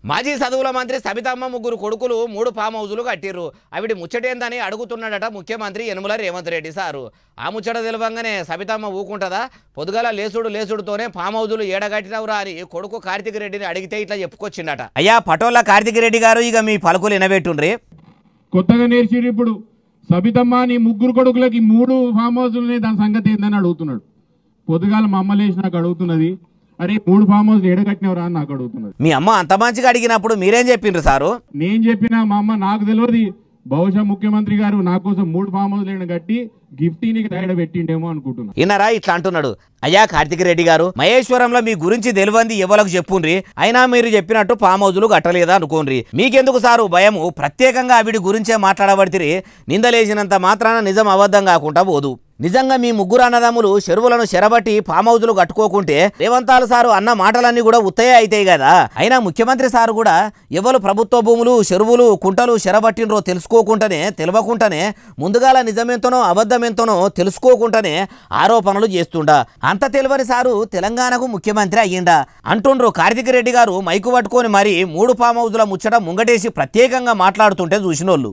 మాజీ చదువుల మంత్రి సబితమ్మ ముగ్గురు కొడుకులు 3 ఫామ్ హౌజులు కట్టిర్రు. అవిటి ముచ్చటేందని అడుగుతున్నాడట ముఖ్యమంత్రి యనమల రేవంత్ రెడ్డి సారు. ఆ ముచ్చట తెలవంగానే సబితమ్మ ఊకుంటదా? పొద్దుగల లేసుడుతోనే ఫామ్ హౌజులు ఏడగట్టినవురా అని కొడుకు కార్తిక్ రెడ్డిని అడిగితే ఇట్లా చెప్పుకొచ్చిండట. అయ్యా పటోళ్ళ కార్తిక్ రెడ్డి గారు ఇక మీ పలుకులు వినబెట్టుండ్రి. కొత్తగా నేర్చిరు ఇప్పుడు సబితమ్మ నీ ముగ్గురు కొడుకులకి 3 ఫామ్ హౌజులనే దాని సంగతి ఏందని అడుగుతున్నాడు. పొద్దుగాల మా అమ్మ లేచి నాకు అడుగుతున్నది, అరే 3 ఫామ్ హౌస్ ఏడగట్టినవరా అని నాకు అడుగుతున్నది. మీ అమ్మ అంత మంచిగా అడిగినప్పుడు మీరేం చెప్పిండ్రు సారు? నేను చెప్పినా మా అమ్మ నాకు తెలియదు, బహుశా ముఖ్యమంత్రి గారు నా కోసం 3 ఫామ్ హౌస్ కట్టి గిఫ్టీని తయారు పెట్టిండేమో అనుకుంటున్నా. ఇన్నారా ఇట్లా అంటున్నాడు. అయ్యా కార్తిక్ రెడ్డి గారు, మహేశ్వరంలో మీ గురించి తెలియంది ఎవరికి చెప్పుండ్రి, అయినా మీరు చెప్పినట్టు ఫామ్ హౌజులు కట్టలేదా అనుకోండి. మీకెందుకు సారు భయము? ప్రత్యేకంగా వీడి గురించే మాట్లాడబడితే నిందలేసినంత మాత్రాన నిజం అబద్ధం కాకుండా పోదు. నిజంగా మీ ముగ్గురు అన్నదమ్ములు చెరువులను చెరబట్టి ఫామ్ హౌజులు కట్టుకోకుంటే రేవంతాలు సారు అన్న మాటలన్నీ కూడా ఉత్తయే అవుతాయి కదా. అయినా ముఖ్యమంత్రి సారు కూడా ఎవరు ప్రభుత్వ భూములు చెరువులు కుంటలు చెరబట్టినరో తెలియకుండానే ముందుగాల నిజమెంతనో అబద్ధమెంతనో తెలుసుకోకుండానే ఆరోపణలు చేస్తుండా. అంత తెలియని సారు తెలంగాణకు ముఖ్యమంత్రి అయ్యిండా అంటుండ్రు. కార్తిక్ రెడ్డి గారు మైకు పట్టుకొని మరి 3 ఫామ్ హౌజుల ముచ్చట ముంగటేసి ప్రత్యేకంగా మాట్లాడుతుంటే చూసినోళ్ళు.